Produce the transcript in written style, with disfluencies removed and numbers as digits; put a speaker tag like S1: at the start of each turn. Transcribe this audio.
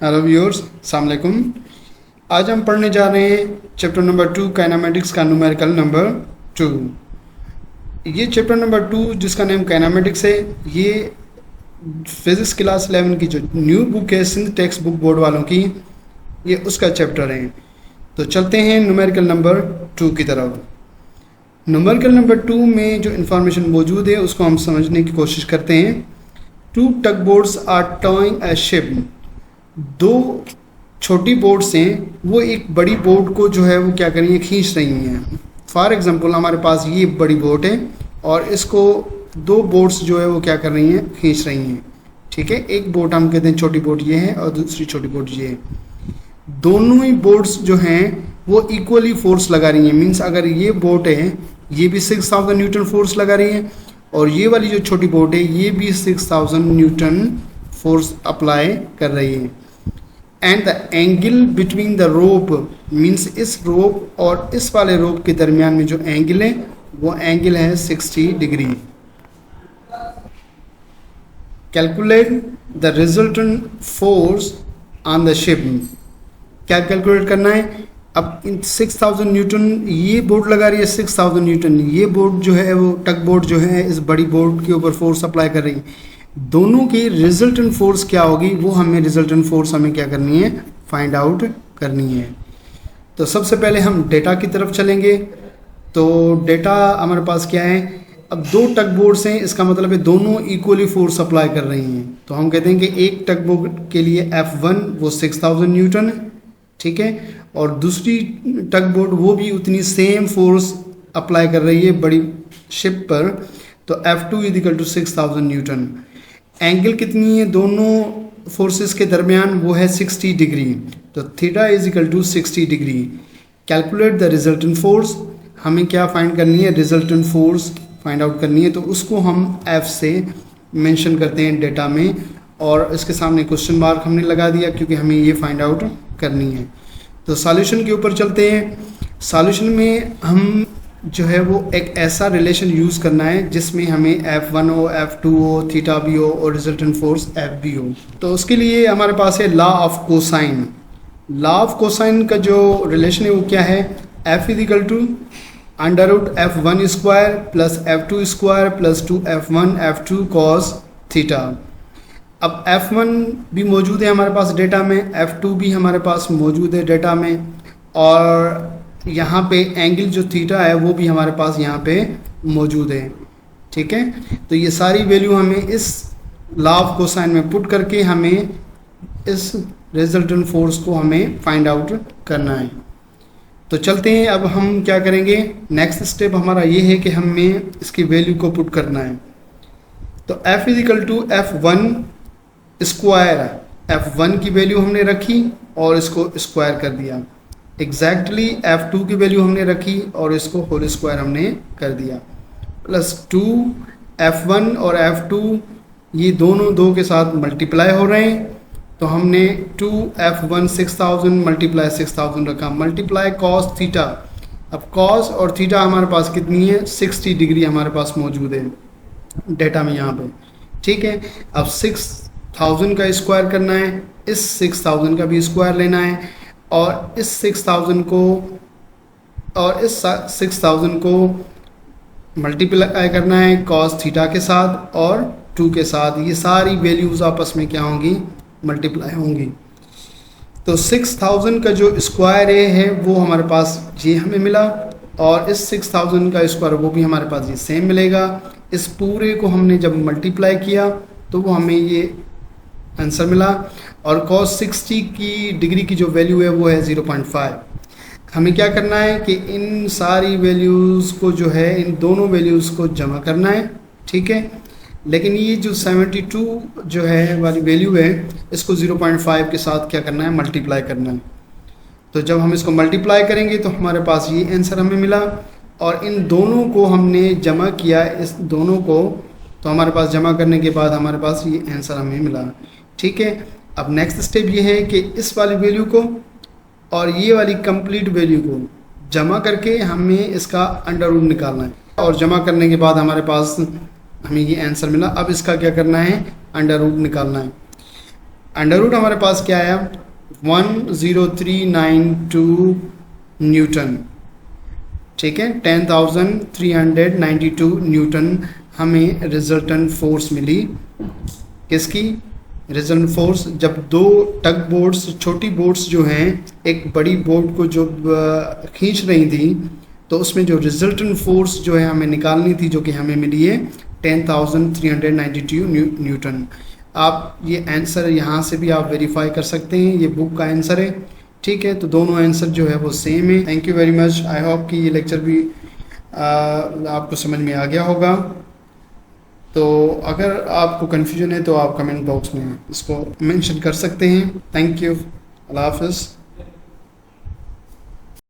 S1: Hello viewers, अस्सलाम वालेकुम। आज हम पढ़ने जा रहे हैं चैप्टर नंबर 2 काइनेमेटिक्स का न्यूमेरिकल नंबर 2। ये चैप्टर नंबर 2 जिसका नेम काइनेमेटिक्स है, ये फिजिक्स क्लास 11 की जो न्यू बुक है सिंध टेक्स्ट बुक बोर्ड वालों की, ये उसका चैप्टर है। तो चलते हैं न्यूमेरिकल नंबर 2 की तरफ। न्यूमेरिकल नंबर 2 में जो इन्फॉर्मेशन मौजूद है उसको हम समझने की कोशिश करते हैं। 2 tug boards are towing a ship. दो छोटी बोट्स हैं, वो एक बड़ी बोट को जो है वो क्या कर रही हैं, खींच रही हैं। फॉर एग्जांपल हमारे पास ये बड़ी बोट है और इसको दो बोट्स जो है वो क्या कर रही हैं, खींच रही हैं। ठीक है, एक बोट हम कहते हैं छोटी बोट ये है और दूसरी छोटी बोट ये है। दोनों ही बोट्स जो हैं वो इक्वली फोर्स लगा रही हैं। मीन्स अगर ये बोट है ये भी 6000 न्यूटन फोर्स लगा रही है और ये वाली जो छोटी बोट है ये भी 6000 न्यूटन फोर्स अप्लाई कर रही है। And the angle between the rope, means इस रोप और इस वाले रोप के दरमियान में जो एंगल है वो एंगल है 60 degree. Calculate the resultant force on the ship. क्या कैलकुलेट करना है? अब इन 6000 न्यूटन ये बोट लगा रही है, 6000 न्यूटन ये बोट जो है वो टग बोट जो है इस बड़ी बोट के ऊपर फोर्स अप्लाई कर रही है। दोनों की रिजल्टेंट फोर्स क्या होगी वो हमें रिजल्टेंट फोर्स हमें क्या करनी है, फाइंड आउट करनी है। तो सबसे पहले हम डेटा की तरफ चलेंगे। तो डेटा हमारे पास क्या है, अब दो टग बोट्स हैं, इसका मतलब है दोनों इक्वली फोर्स अप्लाई कर रही हैं। तो हम कहते हैं कि एक टग बोट के लिए F1 वो 6000 न्यूटन है, ठीक है, और दूसरी टग बोट वो भी उतनी सेम फोर्स अप्लाई कर रही है बड़ी शिप पर। तो F2 equal to 6000 Newton. Angle कितनी है दोनों फोर्सेस के दरमियान, वो है 60 डिग्री। तो theta is equal to 60 degree. Calculate the resultant force. हमें क्या फाइंड करनी है, रिजल्टेंट फोर्स फाइंड आउट करनी है। तो उसको हम F से मेंशन करते हैं डेटा में, और इसके सामने क्वेश्चन मार्क हमने लगा दिया क्योंकि हमें ये फाइंड आउट करनी है। तो सॉल्यूशन के ऊपर चलते हैं। सॉल्यूशन में हम जो है वो एक ऐसा रिलेशन यूज़ करना है जिसमें हमें F1 हो, F2 हो, थीटा भी हो और रिजल्टेंट फोर्स F भी हो। तो उसके लिए हमारे पास है law of cosine. Law of cosine का जो रिलेशन है वो क्या है, F is equal to under root F1 square plus F2 square plus 2F1 F2 cos theta. अब F1 भी मौजूद है हमारे पास डेटा में, F2 भी हमारे पास मौजूद है डेटा में, और यहाँ पे एंगल जो थीटा है वो भी हमारे पास यहाँ पे मौजूद है। ठीक है, तो ये सारी वैल्यू हमें इस लॉ ऑफ कोसाइन में पुट करके हमें इस रिजल्टेंट फोर्स को हमें फाइंड आउट करना है। तो चलते हैं, अब हम क्या करेंगे, नेक्स्ट स्टेप हमारा ये है कि हमें इसकी वैल्यू को पुट करना है। तो F is equal to F1 square. F1 की वैल्यू हमने रखी और इसको स्क्वायर कर दिया। एग्जैक्टली F2 की वैल्यू हमने रखी और इसको होल स्क्वायर हमने कर दिया, प्लस 2 F1 और F2 ये दोनों दो के साथ मल्टीप्लाई हो रहे हैं। तो हमने 2F1 6000 मल्टीप्लाई 6000 रखा, मल्टीप्लाई कॉस थीटा। अब कॉस और थीटा हमारे पास कितनी है, 60 डिग्री हमारे पास मौजूद है डेटा में यहाँ पे। ठीक है, अब 6000 का स्क्वायर करना है, इस 6000 का भी स्क्वायर लेना है, और इस 6000 को और इस 6000 को मल्टीप्लाई करना है कॉस थीटा के साथ और 2 के साथ। ये सारी वैल्यूज़ आपस में क्या होंगी, मल्टीप्लाई होंगी। तो 6000 का जो स्क्वायर है वो हमारे पास ये हमें मिला, और इस 6000 का स्क्वायर वो भी हमारे पास ये सेम मिलेगा। इस पूरे को हमने जब मल्टीप्लाई किया तो वो हमें ये आंसर मिला, और cos 60 की डिग्री की जो वैल्यू है वो है 0.5। हमें क्या करना है कि इन सारी वैल्यूज़ को जो है, इन दोनों वैल्यूज़ को जमा करना है। ठीक है, लेकिन ये जो 72 जो है वाली वैल्यू है इसको 0.5 के साथ क्या करना है, मल्टीप्लाई करना है। तो जब हम इसको मल्टीप्लाई करेंगे तो हमारे पास ये आंसर हमें मिला, और इन दोनों को हमने जमा किया, इस दोनों को, तो हमारे पास जमा करने के बाद हमारे पास ये आंसर हमें मिला। ठीक है, अब नेक्स्ट स्टेप ये है कि इस वाली वैल्यू को और ये वाली कंप्लीट वैल्यू को जमा करके हमें इसका अंडर रूट निकालना है, और जमा करने के बाद हमारे पास हमें ये आंसर मिला। अब इसका क्या करना है, अंडर रूट निकालना है। अंडर रूट हमारे पास क्या आया 10392 न्यूटन, ठीक है 10,392 न्यूटन हमें रिजल्टेंट फोर्स मिली। किसकी रिजल्टेंट फोर्स, जब दो टग बोट्स छोटी बोट्स जो हैं एक बड़ी बोट को जो खींच रही थी तो उसमें जो रिजल्टेंट फोर्स जो है हमें निकालनी थी जो कि हमें मिली है 10,392 न्यूटन। आप ये आंसर यहाँ से भी आप वेरीफाई कर सकते हैं, ये बुक का आंसर है, ठीक है। तो दोनों आंसर जो है वो सेम है। Thank you very much. I hope कि ये लेक्चर भी आपको समझ में आ गया होगा। तो अगर आपको कन्फ्यूजन है तो आप कमेंट बॉक्स में इसको मेंशन कर सकते हैं। थैंक यू, अल्लाह हाफ़िज़।